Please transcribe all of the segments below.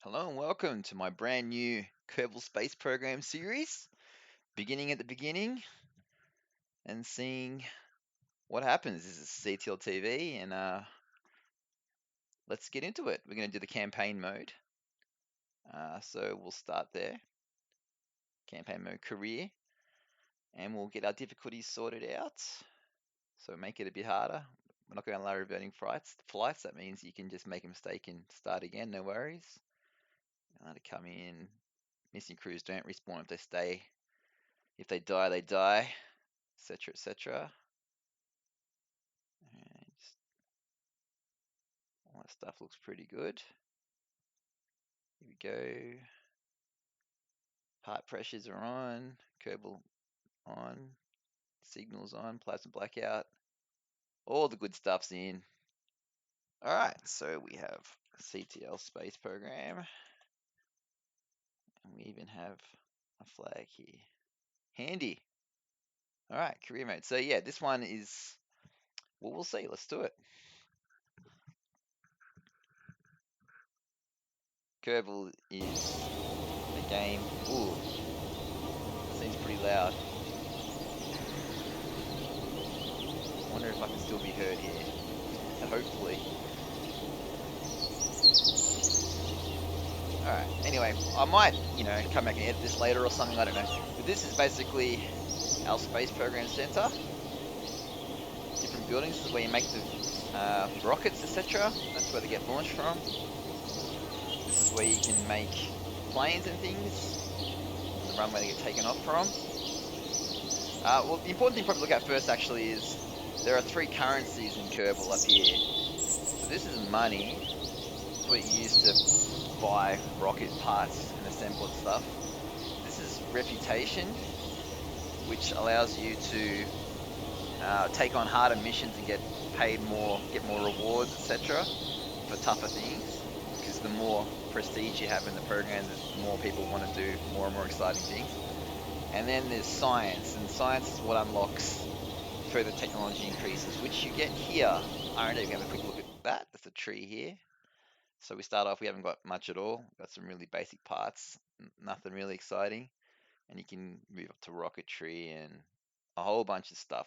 Hello and welcome to my brand new Kerbal Space Program series, beginning at the beginning and seeing what happens. This is CTL TV, and let's get into it. We're going to do the campaign mode. So we'll start there, campaign mode career, and we'll get our difficulties sorted out. So make it a bit harder. We're not going to allow reverting flights. That means you can just make a mistake and start again, no worries. Allow to come in. Missing crews don't respawn if they stay. If they die, they die, etc., etc. And all that stuff looks pretty good. Here we go. Part pressures are on. Kerbal on. Signals on. Plasma blackout. All the good stuff's in. Alright, so we have CTL space program. And we even have a flag here. Handy. Alright, career mode. So yeah, this one is, well, we'll see. Let's do it. Kerbal is the game. Ooh, seems pretty loud. I wonder if I can still be heard here. Hopefully. Alright, anyway, I might, come back and edit this later or something, I don't know. But this is basically our space program center. Different buildings, this is where you make the rockets, etc. That's where they get launched from. This is where you can make planes and things. The runway they get taken off from. Well, the important thing probably to look at first actually is there are three currencies in Kerbal up here. So this is money, what you use to buy rocket parts and assemble stuff. This is reputation, which allows you to take on harder missions and get paid more, get more rewards, etc. for tougher things. Because the more prestige you have in the program, the more people want to do more and more exciting things. And then there's science, and science is what unlocks further technology increases, which you get here. R&D, we have a quick look at that. That's a tree here. So we start off, we haven't got much at all. Got some really basic parts, nothing really exciting. And you can move up to rocketry and a whole bunch of stuff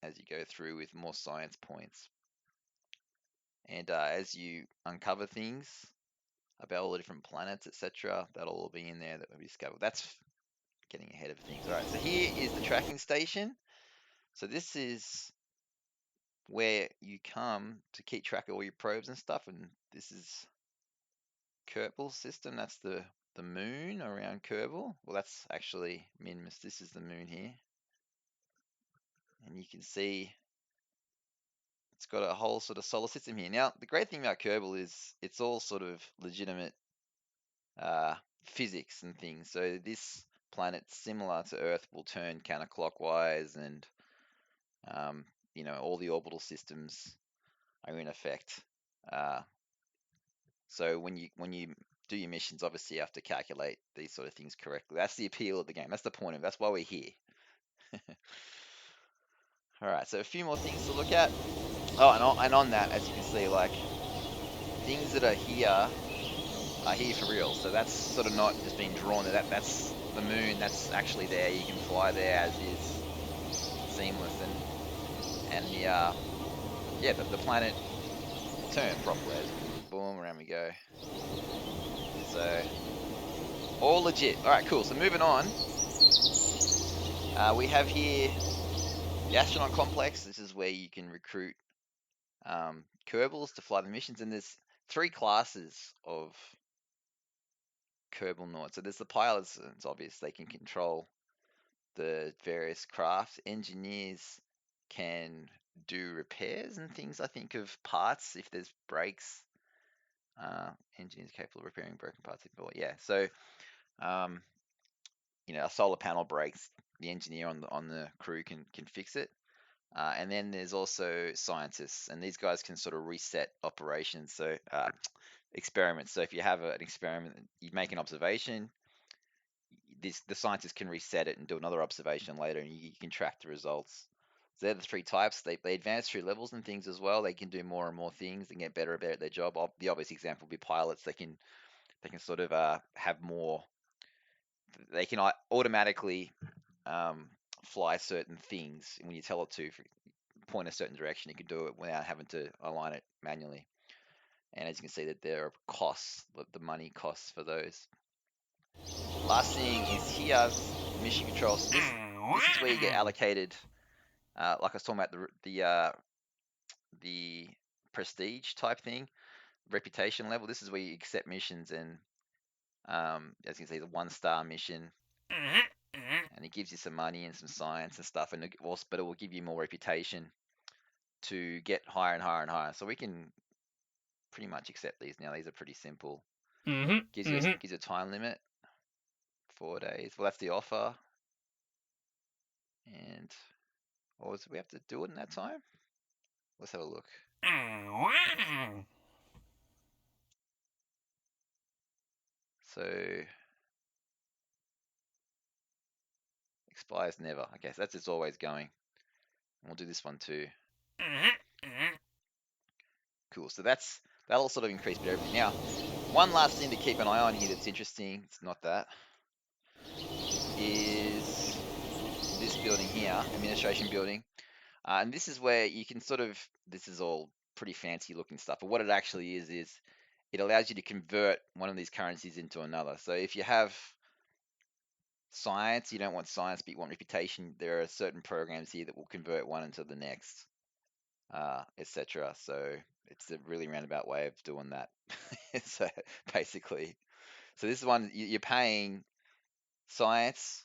as you go through with more science points. And as you uncover things about all the different planets, etc., that'll all be in there that will be discovered. That's getting ahead of things. All right, so here is the tracking station. So this is where you come to keep track of all your probes and stuff. And this is Kerbal system. That's the moon around Kerbal. Well, that's actually Minmus. This is the moon here. And you can see it's got a whole sort of solar system here. Now, the great thing about Kerbal is it's all sort of legitimate physics and things. So this planet, similar to Earth, will turn counterclockwise, and all the orbital systems are in effect. So when you do your missions, obviously you have to calculate these sort of things correctly. That's the appeal of the game. That's the point of it. That's why we're here. All right, so a few more things to look at. Oh, and on that, as you can see, like things that are here for real. So that's sort of not just being drawn. That's the moon. That's actually there. You can fly there as is, seamless, and the planet turn properly. Boom, around we go. So all legit. All right, cool. So moving on, we have here the astronaut complex. This is where you can recruit Kerbals to fly the missions, and there's three classes of Kerbal Nord. So there's the pilots, and it's obvious they can control the various crafts. Engineers can do repairs and things, I think, of parts if there's breaks. Engineers capable of repairing broken parts. Yeah, so a solar panel breaks, the engineer on the crew can fix it. And then there's also scientists, and these guys can sort of reset operations. So experiments. So if you have an experiment, you make an observation, the scientist can reset it and do another observation later, and you can track the results. So they're the three types. They advance through levels and things as well. They can do more and more things and get better at their job. The obvious example would be pilots. They can they can sort of have more. They can automatically fly certain things when you tell it to point a certain direction. You can do it without having to align it manually. And as you can see, that there are costs, the money costs for those. Last thing is here, mission control. So this is where you get allocated. Like I was talking about the prestige type thing, reputation level. This is where you accept missions, and as you can see, the 1-star mission, and it gives you some money and some science and stuff, and but it will give you more reputation to get higher and higher and higher. So we can pretty much accept these now. These are pretty simple. Gives you a time limit, 4 days. Well, that's the offer. And what was we have to do it in that time? Let's have a look. So expires never. Okay, so that's just always going. And we'll do this one too. Cool. So that'll sort of increase bit everything. Now, one last thing to keep an eye on here that's interesting. It's not that. Is this building here, administration building, and this is where you can sort of. This is all pretty fancy looking stuff, but what it actually is it allows you to convert one of these currencies into another. So if you have science, you don't want science, but you want reputation, there are certain programs here that will convert one into the next, etc. So it's a really roundabout way of doing that. So basically, so this is one you're paying science,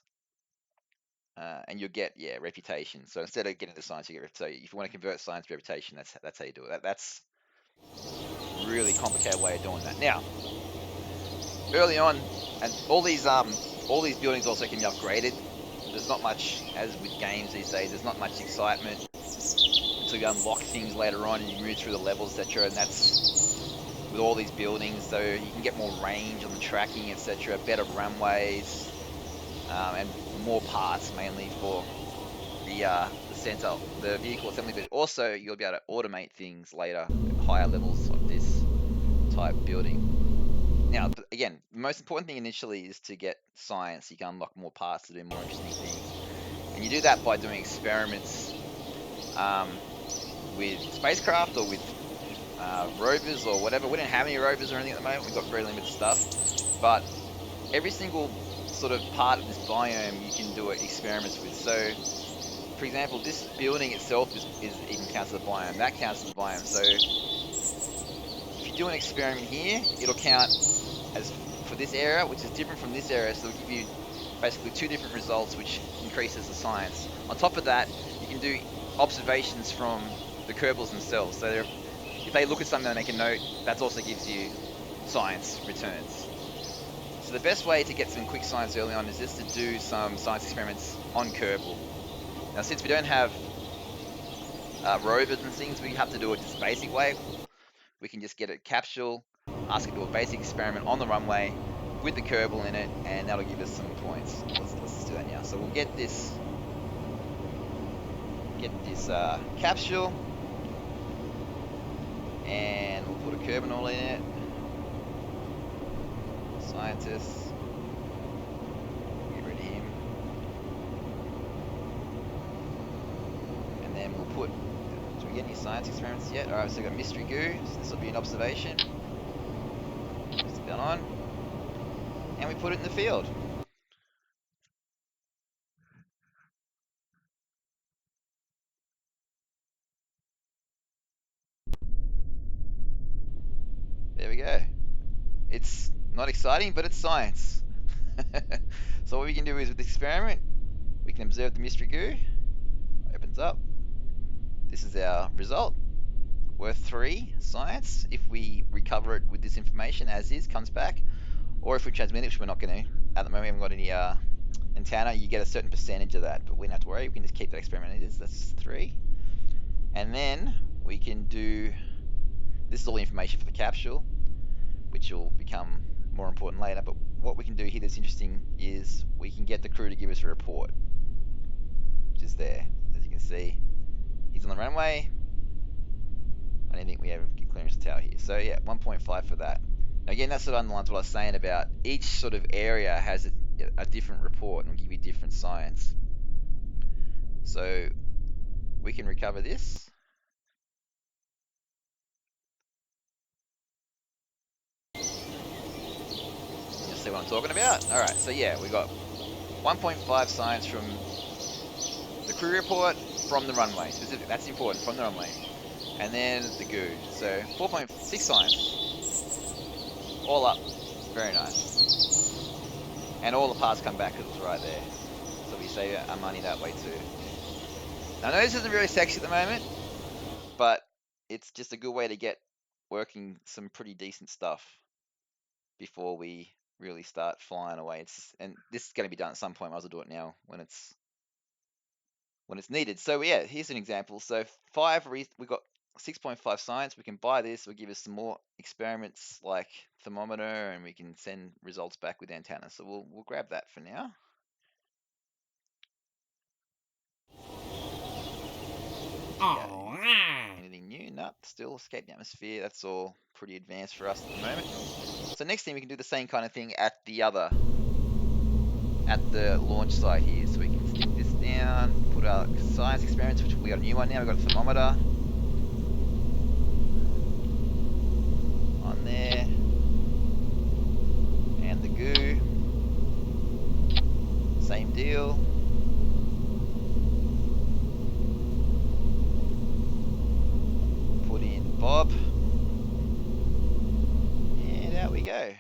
and you'll get reputation. So instead of getting the science, you get so if you want to convert science to reputation, that's how you do it. That's a really complicated way of doing that. Now, early on, and all these buildings also can be upgraded. There's not much, as with games these days, there's not much excitement until you unlock things later on and you move through the levels, etc. And that's with all these buildings, so you can get more range on the tracking, etc. Better runways, and more parts mainly for the center, the vehicle assembly. But also you'll be able to automate things later at higher levels of this type building. Now, again, the most important thing initially is to get science. You can unlock more parts to do more interesting things. And you do that by doing experiments with spacecraft or with rovers or whatever. We don't have any rovers or anything at the moment. We've got very limited stuff. But every single sort of part of this biome you can do experiments with. So, for example, this building itself is even counts as a biome. That counts as a biome. So, if you do an experiment here, it'll count as for this area, which is different from this area, so it'll give you basically 2 different results, which increases the science. On top of that, you can do observations from the Kerbals themselves. So if they look at something and make a note, that also gives you science returns. So the best way to get some quick science early on is just to do some science experiments on Kerbal. Now, since we don't have rovers and things, we have to do it this basic way. We can just get a capsule, ask it to do a basic experiment on the runway with the Kerbal in it, and that'll give us some points. Let's do that now. So we'll get this capsule, and we'll put a Kerbal in it. Scientists, get rid of him, and then we'll put. Do we get any science experiments yet? Alright, so we've got mystery goo, so this will be an observation. Stick that on. And we put it in the field. There we go. It's not exciting, but it's science. So what we can do is with this experiment, we can observe the mystery goo. Opens up. This is our result. Worth 3 science if we recover it with this information as is, comes back. Or if we transmit it, which we're not going to. At the moment, we haven't got any antenna. You get a certain percentage of that, but we don't have to worry. We can just keep that experiment as is. That's 3. And then we can do. This is all the information for the capsule, which will become more important later. But what we can do here that's interesting is we can get the crew to give us a report, which is there. As you can see, he's on the runway. I don't think we have clearance to tower here. So yeah, 1.5 for that. Now again, that sort of underlines what I was saying about each sort of area has a different report and will give you different science. So we can recover this. You'll see what I'm talking about. All right, so yeah, we got 1.5 science from the crew report from the runway. Specific, that's important, from the runway. And then the goo. So 4.6 science. All up. Very nice. And all the parts come back because it was right there. So we save our money that way too. Now, I know this isn't really sexy at the moment, but it's just a good way to get working some pretty decent stuff before we really start flying away. And this is going to be done at some point. I might as well do it now when it's needed. So yeah, here's an example. So we got 6.5 science. We can buy this. Will give us some more experiments like thermometer, and we can send results back with antenna. So we'll grab that for now. Oh, anything new? Nope, still escape the atmosphere. That's all pretty advanced for us at the moment. So next thing we can do the same kind of thing at the launch site here. So we can stick this down, put our science experiments, which we got a new one now. We've got a thermometer on there, and the goo, same deal. Put in Bob, and out we go.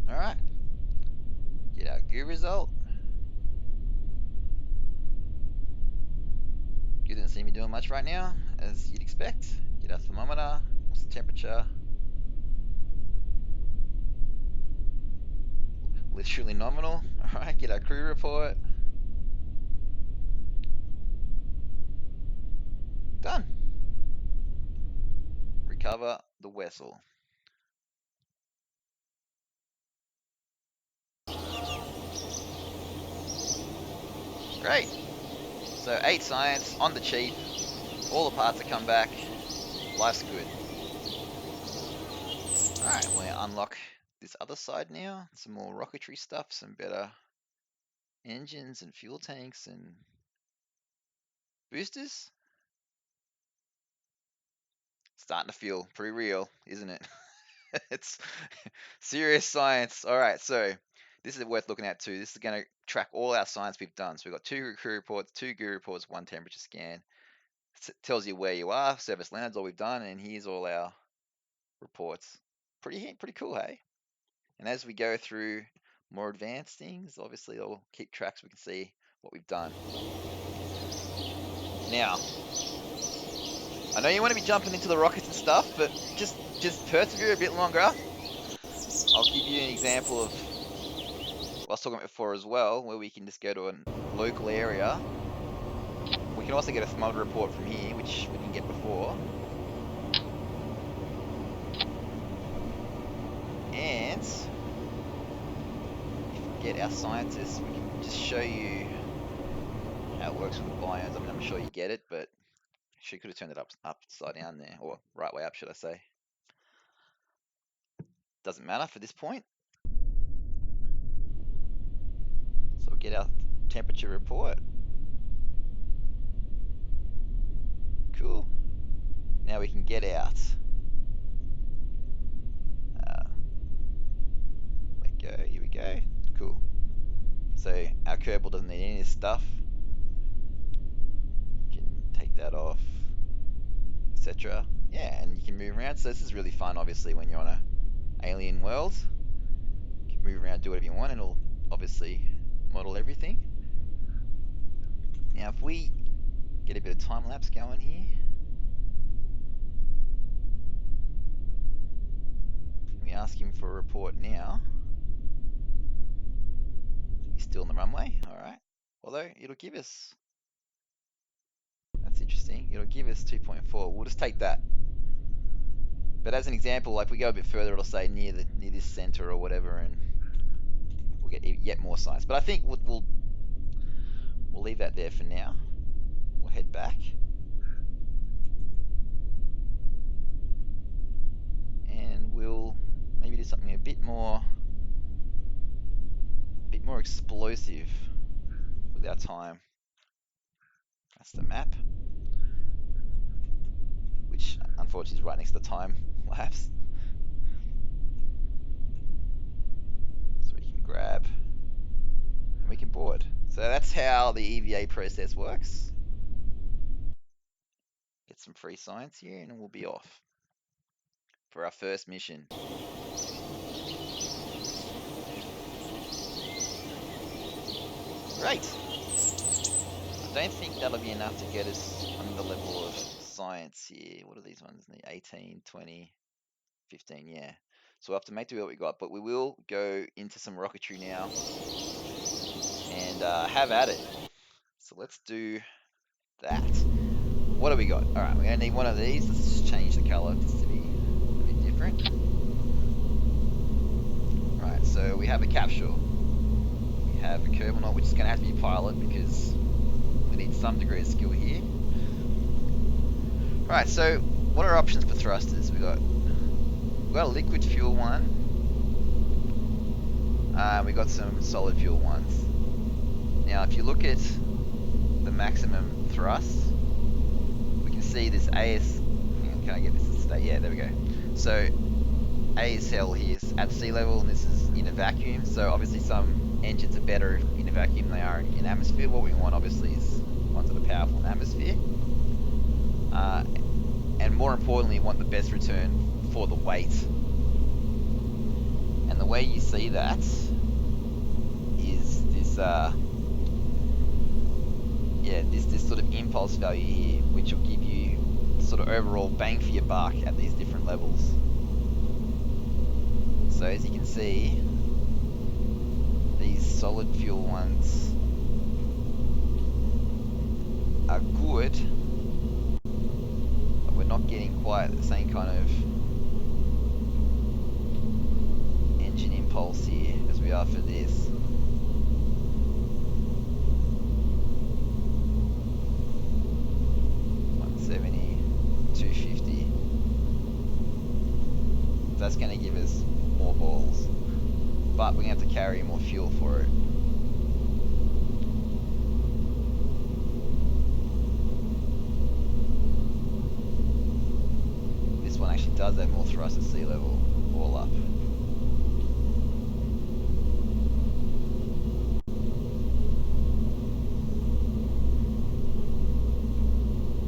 All right, get our goo result. Goo doesn't seem to be doing much right now, as you'd expect. Get our thermometer. What's the temperature? Literally nominal. All right, get our crew report. Done. Recover the vessel. Great. So 8 science on the cheap. All the parts have come back. Life's good. Alright, we'll unlock this other side now. Some more rocketry stuff, some better engines and fuel tanks and boosters. Starting to feel pretty real, isn't it? It's serious science. Alright, so this is worth looking at too. This is going to track all our science we've done. So we've got 2 crew reports, 2 goo reports, 1 temperature scan. It tells you where you are, service lands, all we've done, and here's all our reports. Pretty cool, hey? And as we go through more advanced things, obviously I'll keep track so we can see what we've done. Now, I know you want to be jumping into the rockets and stuff, but just persevere a bit longer. I'll give you an example of what I was talking about before as well, where we can just go to a local area. We can also get a thermometer report from here, which we didn't get before. And if we get our scientists, we can just show you how it works with the biomes. I mean, I'm sure you get it, but she could have turned it upside down there, or right way up, should I say. Doesn't matter for this point. So we'll get our temperature report. Cool. Now we can get out. Let go, here we go. Cool. So our Kerbal doesn't need any of this stuff. You can take that off, etc. Yeah, and you can move around. So this is really fun, obviously, when you're on a alien world. You can move around, do whatever you want, and it'll obviously model everything. Now, if we get a bit of time lapse going here, we ask him for a report now. He's still on the runway, all right. Although it'll give us, that's interesting. It'll give us 2.4. We'll just take that. But as an example, like we go a bit further, it'll say near this center or whatever, and we'll get yet more science. But I think we'll leave that there for now. We'll head back. And we'll maybe do something a bit more explosive with our time. That's the map, which unfortunately is right next to the time lapse. So we can grab and we can board. So that's how the EVA process works. Get some free science here and we'll be off for our first mission. Great. I don't think that'll be enough to get us on the level of science here. What are these ones? 18, 20, 15, yeah. So we'll have to make do with what we got, but we will go into some rocketry now and have at it. So let's do that. What do we got? All right, we're gonna need one of these. Let's just change the color just to be a bit different. All right, so we have a capsule. We have a Kerbal, which is gonna have to be pilot because we need some degree of skill here. All right, so what are our options for thrusters? We've got a liquid fuel one. We got some solid fuel ones. Now, if you look at the maximum thrust, we can see this AS. Can I get this to stay? Yeah, there we go. So ASL here is at sea level, and this is in a vacuum. So obviously, some engines are better in a vacuum than they are in atmosphere. What we want, obviously, is ones that are powerful in atmosphere. And more importantly, you want the best return for the weight. And the way you see that is this, this sort of impulse value here, which will give you sort of overall bang for your buck at these different levels. So as you can see, these solid fuel ones are good, but we're not getting quite the same kind of engine impulse here as we are for this. 170, 250. That's going to give us more balls, but we're going to have to carry more fuel for it. This one actually does have more thrust at sea level, all up.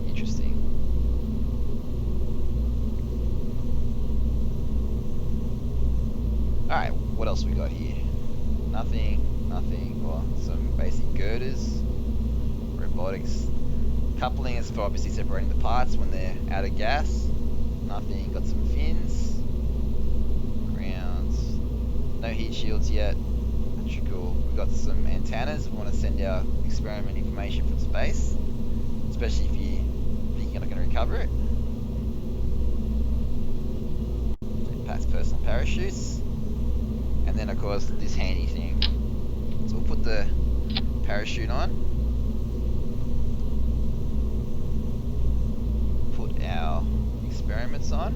Interesting. Alright, what else we got here? Nothing. Well, some basic girders, robotics. Coupling is for obviously separating the parts when they're out of gas. Nothing. Got some fins. Grounds. No heat shields yet. Electrical. We've got some antennas. We want to send our experiment information from space, especially if you think you're not going to recover it. Packs personal parachutes. And then of course this handy thing. So we'll put the parachute on. Put our experiments on.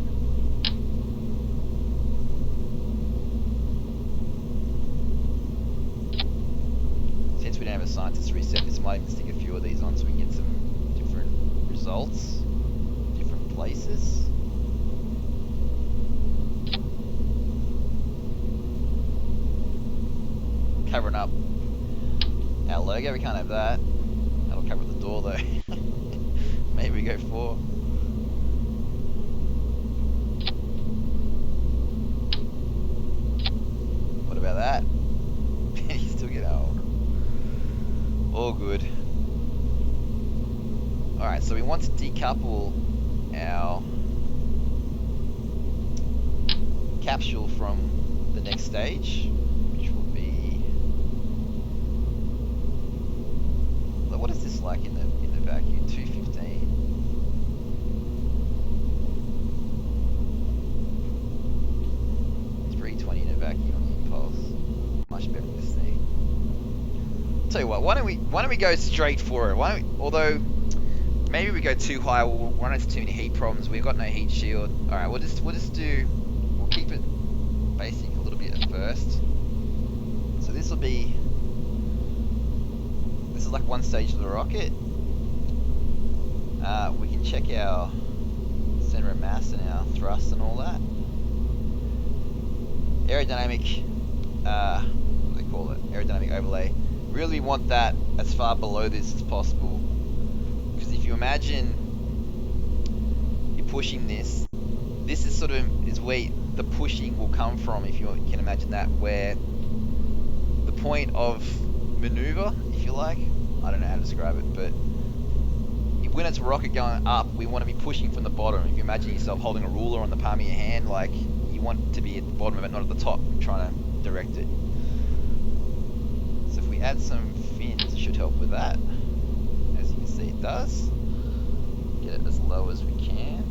Since we don't have a scientist reset, this might even stick a few of these on so we can get some different results, different places. Covering up our logo, we can't have that. That'll cover the door though. Maybe we go 4. What about that? You still get old. All good. Alright, so we want to decouple our capsule from the next stage, which will be... What is this like in the vacuum? 215. 320 in a vacuum on the impulse. Much better than this thing. tell you what, why don't we go straight for it? Although maybe we go too high, we'll run into too many heat problems. We've got no heat shield. All right, we'll keep it basic a little bit at first. So this is like one stage of the rocket. We can check our center of mass and our thrust and all that. Aerodynamic, what do they call it? Aerodynamic overlay. Really want that as far below this as possible. Because if you imagine you're pushing this is sort of is where the pushing will come from, if you can imagine that, where the point of maneuver, if you like, I don't know how to describe it, but when it's a rocket going up, we want to be pushing from the bottom. If you imagine yourself holding a ruler on the palm of your hand, like, you want to be at the bottom of it, not at the top, trying to direct it. So if we add some fins, it should help with that. As you can see, it does. Get it as low as we can.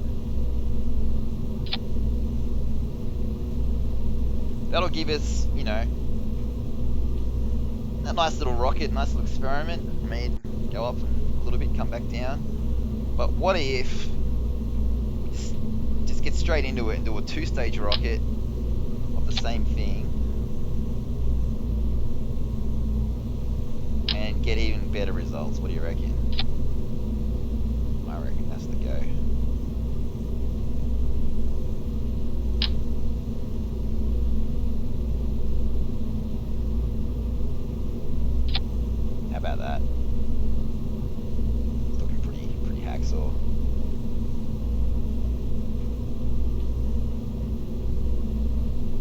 That'll give us, you know, a nice little rocket, nice little experiment. I mean, go up a little bit, come back down. But what if we just get straight into it and do a two-stage rocket of the same thing and get even better results? What do you reckon? I reckon that's the go. How about that? It's looking pretty hacksaw.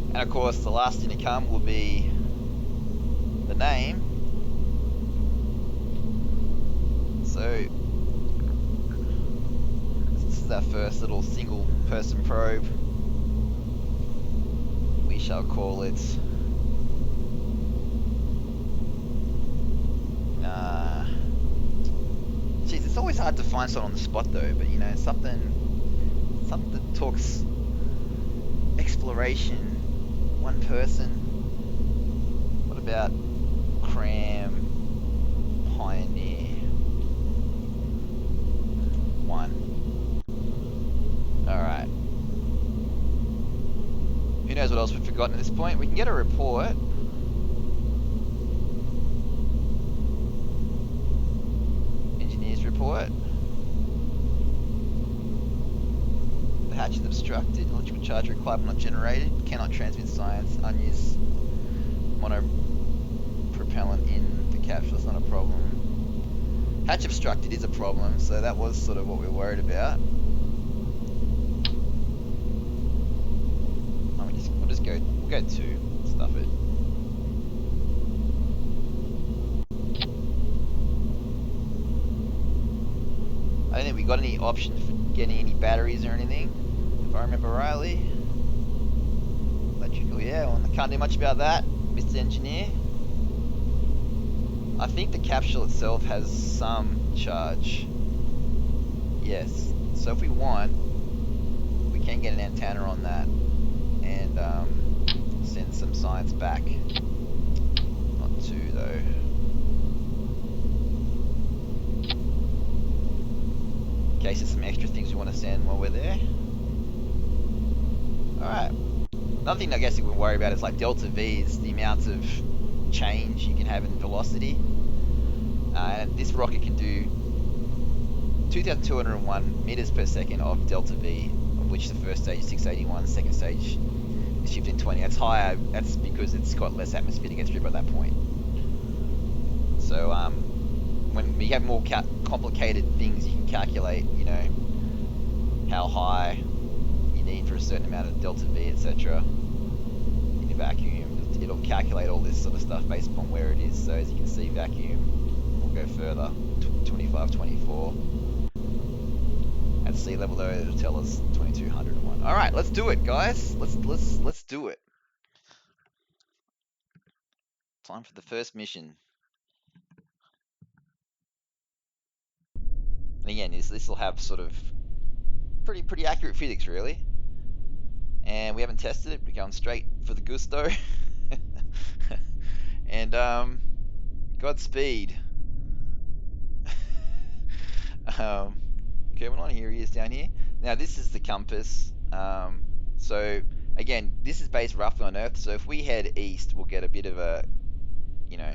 And of course, the last thing to come will be the name. So this is our first little single person probe. We shall call it geez, it's always hard to find something on the spot though, but you know, something that talks exploration, one person. What about Cram Pioneer 1? Alright. Who knows what else we've forgotten at this point? We can get a report. Report. The hatch is obstructed, electrical charge required but not generated, cannot transmit science, unused monopropellant in the capsule, it's not a problem. Hatch obstructed is a problem, so that was sort of what we were worried about. We'll go 2, stuff it. I don't think we got any options for getting any batteries or anything, if I remember rightly. Electrical, yeah, well, I can't do much about that, Mr. Engineer. I think the capsule itself has some charge. Yes, so if we want, we can get an antenna on that and send some science back. Not 2 though. In case there's some extra things we want to send while we're there. Alright. Another thing I guess you would worry about is like delta V is the amount of change you can have in velocity. And this rocket can do 2,201 meters per second of delta V, of which the first stage is 681, second stage is 1520. That's higher, that's because it's got less atmosphere to get through by that point. So when we have more complicated things, you can calculate, you know, how high you need for a certain amount of delta V, etc. in a vacuum. It'll calculate all this sort of stuff based upon where it is. So as you can see, vacuum will go further, 25, 24. At sea level though, it'll tell us 2201. All right, let's do it, guys. Let's do it. Time for the first mission. And again, this will have sort of pretty accurate physics, really. And we haven't tested it. We're going straight for the gusto. And Godspeed. Kerbal, here he is down here. Now this is the compass. So again, this is based roughly on Earth. So if we head east, we'll get a bit of a, you know,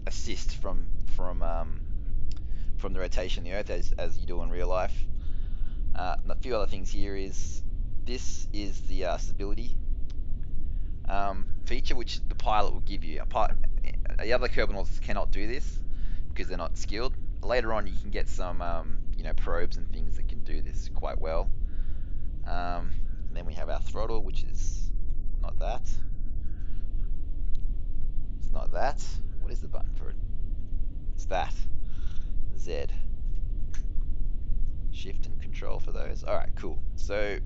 assist from the rotation of the Earth as you do in real life. A few other things here is this is the stability feature, which the pilot will give you. The other Kerbal cannot do this because they're not skilled. Later on, you can get some probes and things that can do this quite well. And then we have our throttle, which is not that. It's not that. What is the button for it? It's that. Z. Shift and control for those. All right, cool. So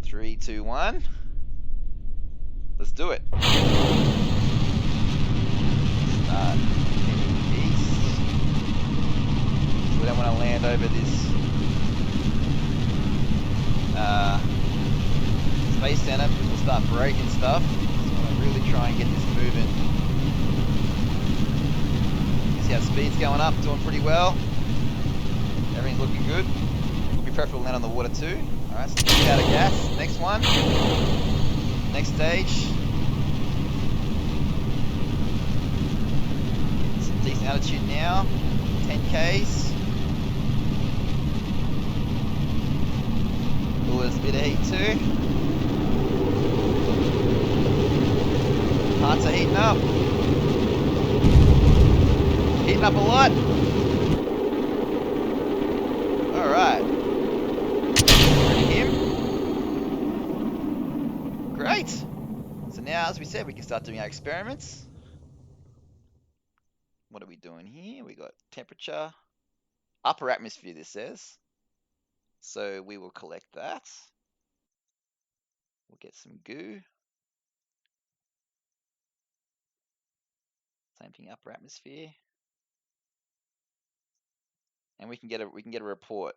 3, 2, 1. Let's do it. Start heading east. So we don't want to land over this space center because we'll start breaking stuff. So I want to really try and get this moving. You see how speed's going up, doing pretty well. Everything's looking good. Would be preferable to land on the water too. Alright, so get out of gas. Next one. Next stage. Some decent altitude now. 10 Ks. Oh, there's a bit of heat too. Hearts are heating up. Heating up a lot. Alright. Him. Great. So now, as we said, we can start doing our experiments. What are we doing here? We got temperature. Upper atmosphere, this says. So we will collect that. We'll get some goo. Same thing, upper atmosphere. And we can get a report,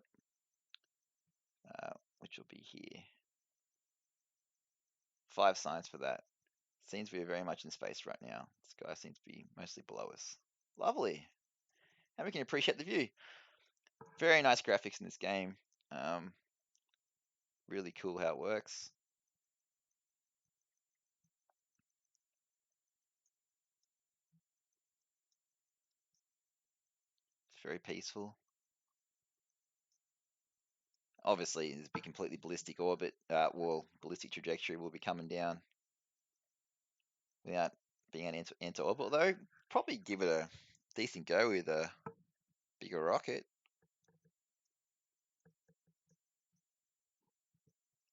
which will be here. 5 signs for that. Seems we are very much in space right now. The sky seems to be mostly below us. Lovely. And we can appreciate the view. Very nice graphics in this game. Really cool how it works. It's very peaceful. Obviously, this be completely ballistic orbit. Ballistic trajectory will be coming down without being able to enter orbit. Although, probably give it a decent go with a bigger rocket.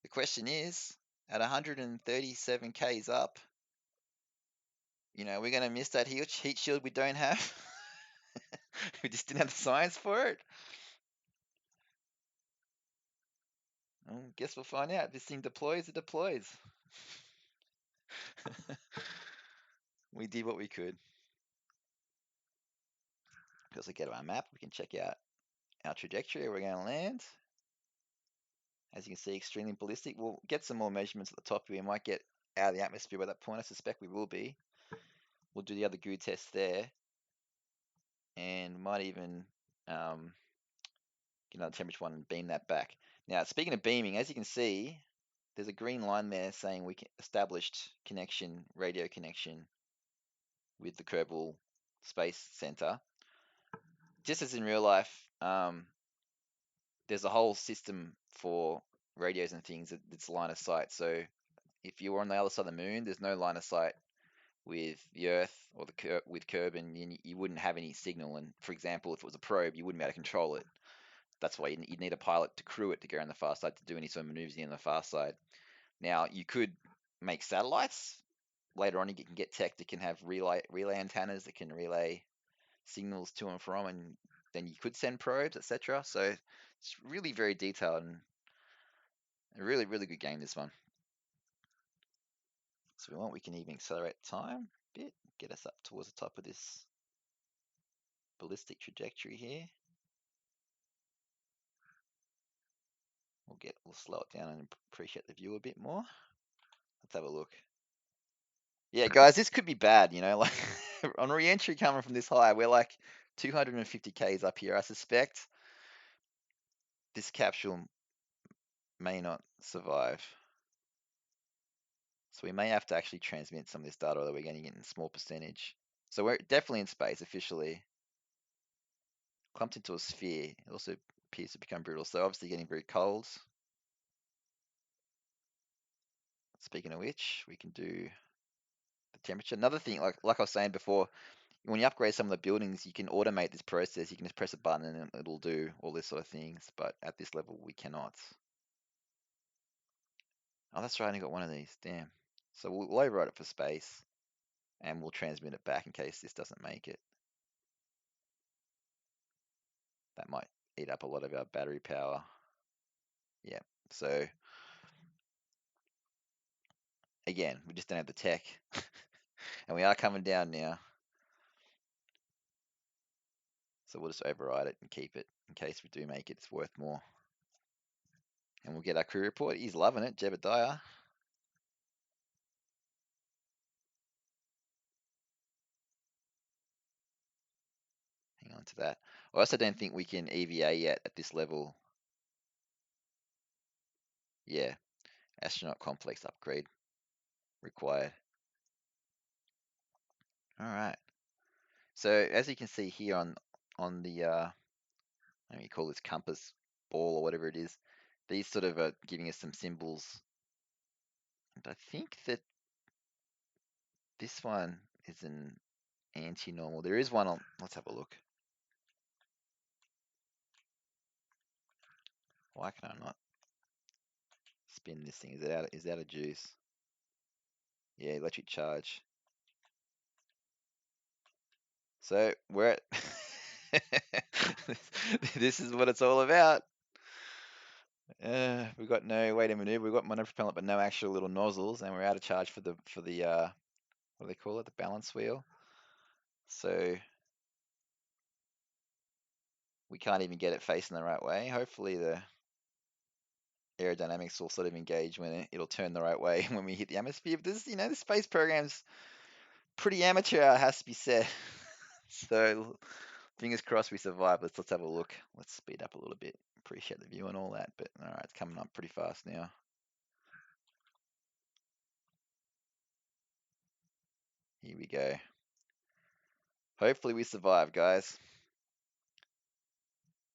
The question is, at 137 Ks up, we're going to miss that heat shield we don't have. We just didn't have the science for it. Well, guess we'll find out. If this thing deploys, it deploys. We did what we could. Because we get to our map, we can check out our trajectory, where we're going to land. As you can see, extremely ballistic. We'll get some more measurements at the top here. We might get out of the atmosphere by that point. I suspect we will be. We'll do the other goo test there. And might even get another temperature one and beam that back. Now, speaking of beaming, as you can see, there's a green line there saying we established connection, radio connection with the Kerbal Space Center. Just as in real life, there's a whole system for radios and things that's line of sight. So if you were on the other side of the moon, there's no line of sight with the Earth or with Kerbal, and you wouldn't have any signal. And for example, if it was a probe, you wouldn't be able to control it. That's why you'd need a pilot to crew it to go on the far side to do any sort of maneuvers on the far side. Now, you could make satellites. Later on, you can get tech that can have relay antennas that can relay signals to and from, and then you could send probes, etc. So it's really very detailed and a really, really good game, this one. So we can even accelerate time a bit, get us up towards the top of this ballistic trajectory here. We'll slow it down and appreciate the view a bit more. Let's have a look. Yeah, guys, this could be bad, like On re-entry coming from this high, we're like 250 Ks up here. I suspect this capsule may not survive. So we may have to actually transmit some of this data, although we're going to get in a small percentage. So we're definitely in space officially. Clumped into a sphere. It also appears to become brittle. So obviously getting very cold. Speaking of which, we can do the temperature. Another thing, like I was saying before, when you upgrade some of the buildings, you can automate this process. You can just press a button and it'll do all this sort of things. But at this level, we cannot. Oh, that's right. I only got one of these. Damn. So we'll override it for space, and we'll transmit it back in case this doesn't make it. That might eat up a lot of our battery power. Yeah. So again, we just don't have the tech, and we are coming down now. So we'll just override it and keep it in case we do make it. It's worth more. And we'll get our crew report. He's loving it, Jebediah. Hang on to that. I also don't think we can EVA yet at this level. Yeah, astronaut complex upgrade required. All right. So as you can see here on the what do you call this, compass ball or whatever it is, these sort of are giving us some symbols. And I think that this one is an anti-normal. There is one on. Let's have a look. Why can I not spin this thing? Is it out? Is that a juice? Yeah, electric charge. So we're at. This is what it's all about. We've got no way to maneuver. We've got monopropellant, but no actual little nozzles, and we're out of charge for the what do they call it? The balance wheel. So we can't even get it facing the right way. Hopefully the aerodynamics will sort of engage when it'll turn the right way when we hit the atmosphere. But this, the space program's pretty amateur, it has to be said. So fingers crossed we survive. Let's have a look. Let's speed up a little bit. Appreciate the view and all that, but all right, it's coming up pretty fast now. Here we go. Hopefully we survive, guys.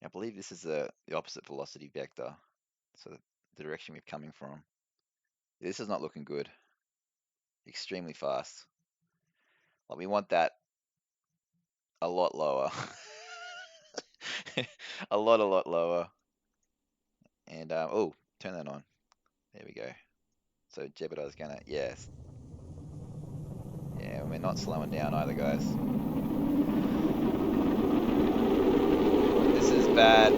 I believe this is the opposite velocity vector, so the direction we're coming from. This is not looking good. Extremely fast. Like we want that a lot lower. A lot lower. And oh, turn that on. There we go. So Jebediah's gonna, yes. Yeah, we're not slowing down either, guys. This is bad.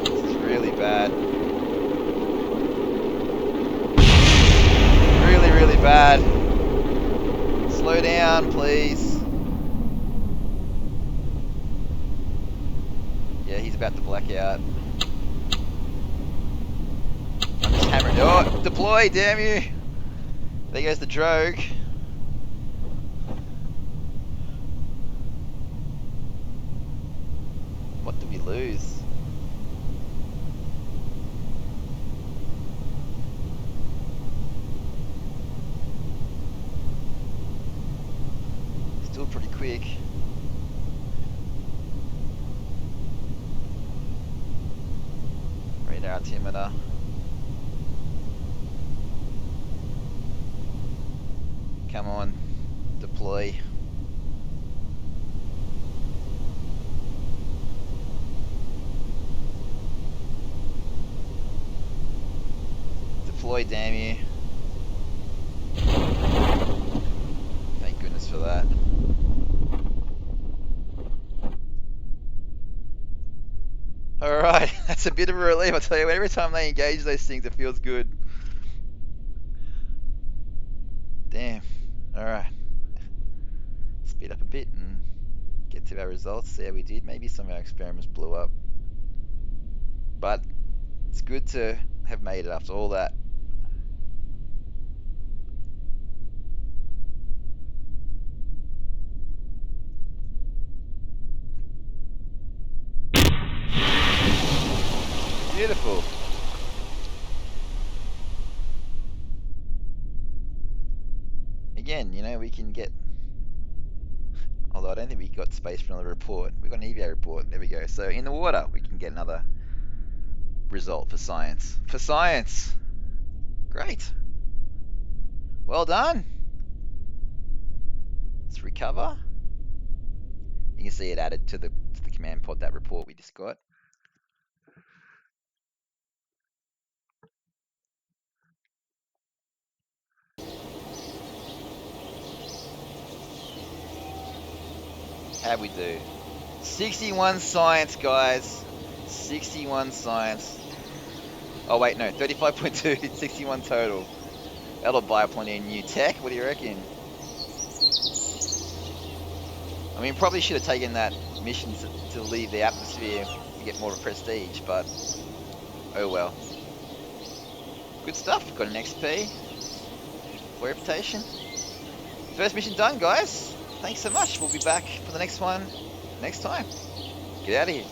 This is really bad. Really bad. Slow down, please. Yeah, he's about to black out. I'm just hammering. Oh, deploy, damn you! There goes the drogue. What did we lose? Still pretty quick. Radar altimeter. Come on, deploy. Deploy, damn you. Thank goodness for that. Alright, that's a bit of a relief, I tell you. Every time they engage those things, it feels good. Damn. Alright. Speed up a bit and get to our results. See how we did. Maybe some of our experiments blew up. But it's good to have made it after all that. you know, we can get... Although I don't think we got space for another report. We got an EVA report. There we go. So in the water, we can get another result for science. For science! Great. Well done. Let's recover. You can see it added to the command pod, that report we just got. How'd we do? 61 science, guys. 61 science. Oh wait, no, 35.2, 61 total. That'll buy plenty of new tech. What do you reckon? I mean, probably should have taken that mission to leave the atmosphere to get more of a prestige, but oh well. Good stuff. Got an XP for reputation. First mission done, guys. Thanks so much. We'll be back for the next one next time. Get out of here.